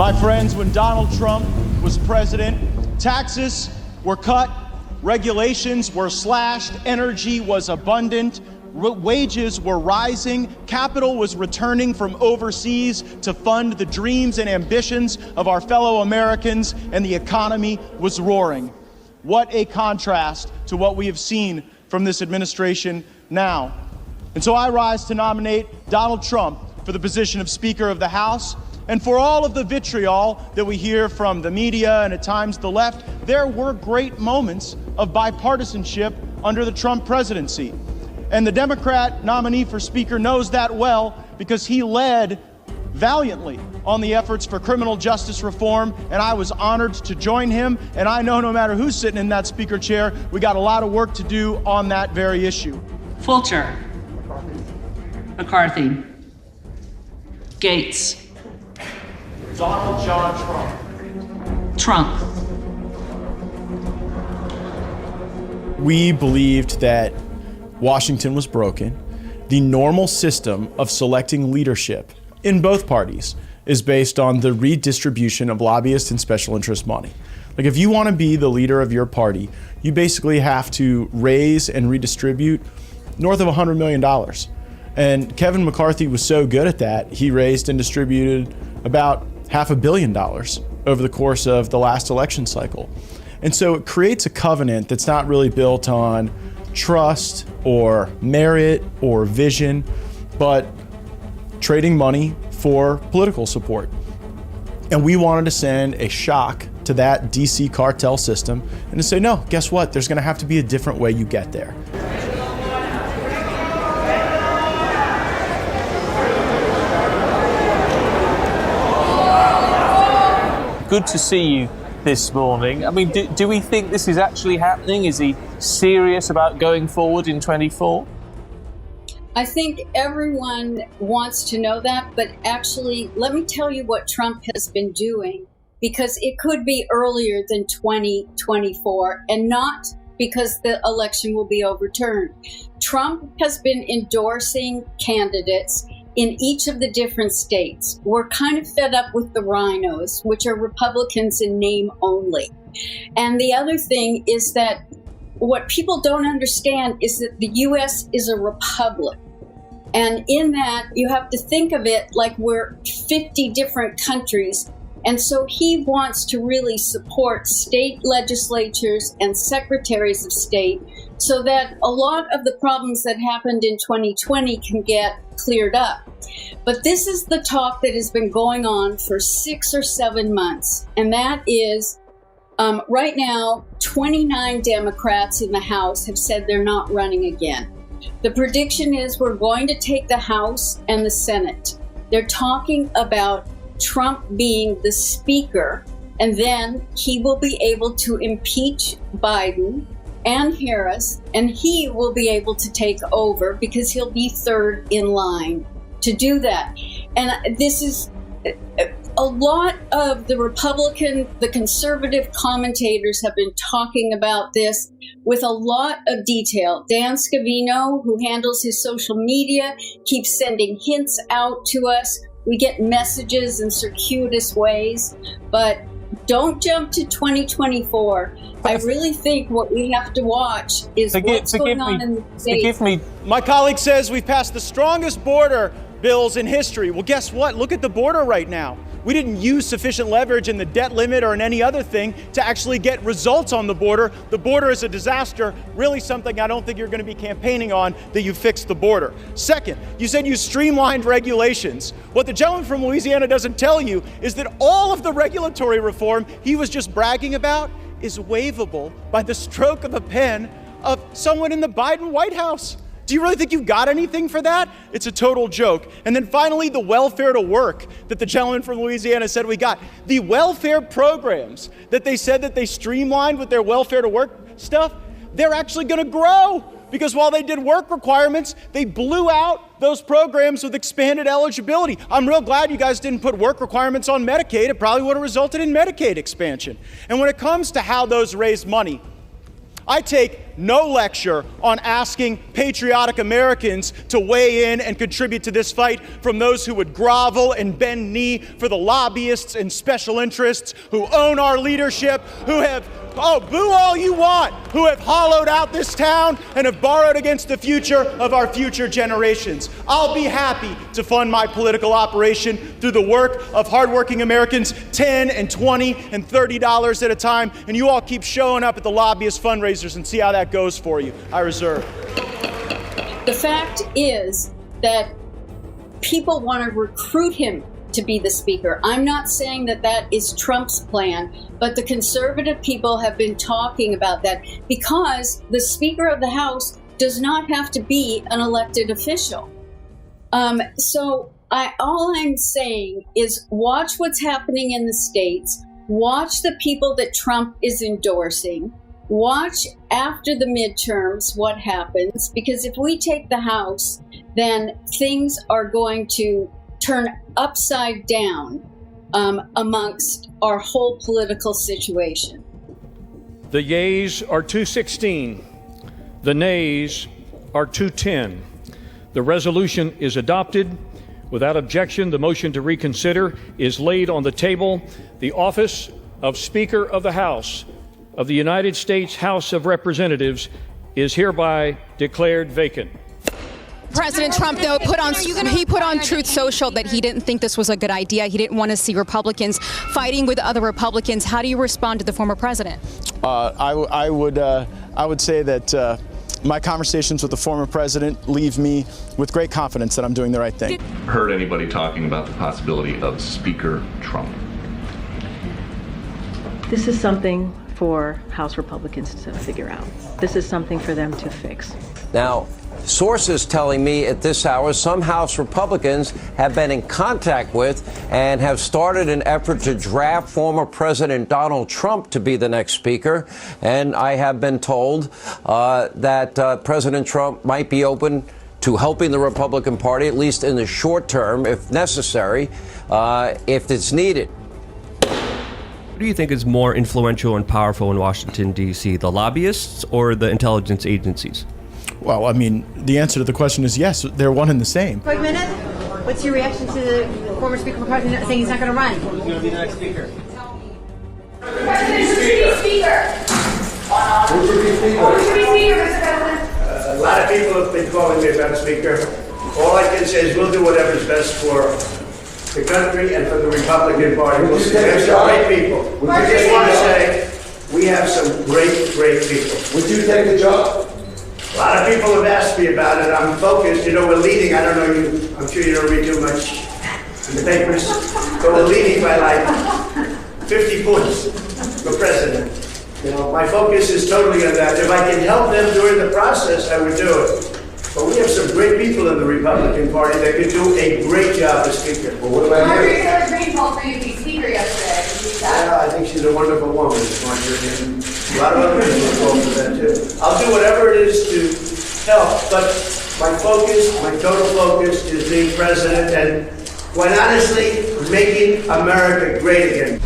My friends, when Donald Trump was president, taxes were cut, regulations were slashed, energy was abundant, wages were rising, capital was returning from overseas to fund the dreams and ambitions of our fellow Americans, and the economy was roaring. What a contrast to what we have seen from this administration now. And so I rise to nominate Donald Trump for the position of Speaker of the House. And for all of the vitriol that we hear from the media and at times the left, there were great moments of bipartisanship under the Trump presidency. And the Democrat nominee for Speaker knows that well because he led valiantly on the efforts for criminal justice reform, and I was honored to join him. And I know no matter who's sitting in that Speaker chair, we got a lot of work to do on that very issue. Fulcher. McCarthy. Gaetz. Donald John Trump. We believed that Washington was broken. The normal system of selecting leadership in both parties is based on the redistribution of lobbyist and special interest money. Like, if you want to be the leader of your party, you basically have to raise and redistribute north of $100 million. And Kevin McCarthy was so good at that, he raised and distributed about $500 million over the course of the last election cycle. And so it creates a covenant that's not really built on trust or merit or vision, but trading money for political support. And we wanted to send a shock to that DC Cartel system and to say, no, guess what? There's going to have to be a different way you get there. Good to see you this morning. I mean, do we think this is actually happening? Is he serious about going forward in 24? I think everyone wants to know that, but actually, let me tell you what Trump has been doing, because it could be earlier than 2024 and not because the election will be overturned. Trump has been endorsing candidates in each of the different states. We're kind of fed up with the rhinos, which are Republicans in name only. And the other thing is that what people don't understand is that the U.S. is a republic. And in that, you have to think of it like we're 50 different countries. And so he wants to really support state legislatures and secretaries of state so that a lot of the problems that happened in 2020 can get cleared up. But this is the talk that has been going on for 6 or 7 months. And that is, right now, 29 Democrats in the House have said they're not running again. The prediction is we're going to take the House and the Senate. They're talking about Trump being the Speaker, and then he will be able to impeach Biden and Harris, and he will be able to take over because he'll be third in line to do that. And this is a lot of the conservative commentators have been talking about this with a lot of detail. Dan Scavino, who handles his social media, keeps sending hints out to us. We get messages in circuitous ways, but don't jump to 2024. I really think what we have to watch is what's going on in the state. Forgive me. My colleague says we've passed the strongest border bills in history. Well, guess what? Look at the border right now. We didn't use sufficient leverage in the debt limit or in any other thing to actually get results on the border. The border is a disaster, really something I don't think you're going to be campaigning on, that you fixed the border. Second, you said you streamlined regulations. What the gentleman from Louisiana doesn't tell you is that all of the regulatory reform he was just bragging about is waivable by the stroke of a pen of someone in the Biden White House. Do you really think you've got anything for that? It's a total joke. And then finally, the welfare to work that the gentleman from Louisiana said we got. The welfare programs that they said that they streamlined with their welfare to work stuff, they're actually going to grow. Because while they did work requirements, they blew out those programs with expanded eligibility. I'm real glad you guys didn't put work requirements on Medicaid. It probably would have resulted in Medicaid expansion. And when it comes to how those raise money, I take no lecture on asking patriotic Americans to weigh in and contribute to this fight from those who would grovel and bend knee for the lobbyists and special interests who own our leadership, who have, oh, boo all you want, who have hollowed out this town and have borrowed against the future of our future generations. I'll be happy to fund my political operation through the work of hardworking Americans, $10 and $20 and $30 at a time, and you all keep showing up at the lobbyist fundraisers and see how that goes for you. I reserve. The fact is that people want to recruit him to be the speaker. I'm not saying that that is Trump's plan, but the conservative people have been talking about that because the Speaker of the House does not have to be an elected official. All I'm saying is watch what's happening in the states, watch the people that Trump is endorsing, watch after the midterms what happens, because if we take the House, then things are going to turn upside down amongst our whole political situation. The yeas are 216. The nays are 210. The resolution is adopted. Without objection, the motion to reconsider is laid on the table. The office of Speaker of the House of the United States House of Representatives is hereby declared vacant. President Trump, though, put on Truth Social that he didn't think this was a good idea. He didn't want to see Republicans fighting with other Republicans. How do you respond to the former president? I would say that my conversations with the former president leave me with great confidence that I'm doing the right thing. Heard anybody talking about the possibility of Speaker Trump? This is something for House Republicans to figure out. This is something for them to fix. Now, sources telling me at this hour some House Republicans have been in contact with and have started an effort to draft former President Donald Trump to be the next speaker. And I have been told that President Trump might be open to helping the Republican Party, at least in the short term, if necessary, if it's needed. Who do you think is more influential and powerful in Washington, D.C., the lobbyists or the intelligence agencies? Well, I mean, the answer to the question is yes, they're one and the same. Quick minute. What's your reaction to the former Speaker McCarthy saying he's not going to run? Who's going to be the next speaker? President should be speaker. Who should be speaker? Who should be speaker, Mr. President? A lot of people have been calling me about speaker. All I can say is we'll do whatever's best for the country and for the Republican Party. We have some great people. I just want to say we have some great people. Would you take the job? A lot of people have asked me about it. I'm focused. You know, we're leading. I don't know you. I'm sure you don't read too much in the papers. But we're leading by like 50 points for president. You know, my focus is totally on that. If I can help them during the process, I would do it. But we have some great people in the Republican Party that could do a great job as Speaker. Well, what about Marjorie Taylor Greene called for you to be Speaker yesterday. Yeah, I think she's a wonderful woman, Marjorie, and a lot of other people are called for that too. I'll do whatever it is to help, but my focus, my total focus is being president and, quite honestly, making America great again.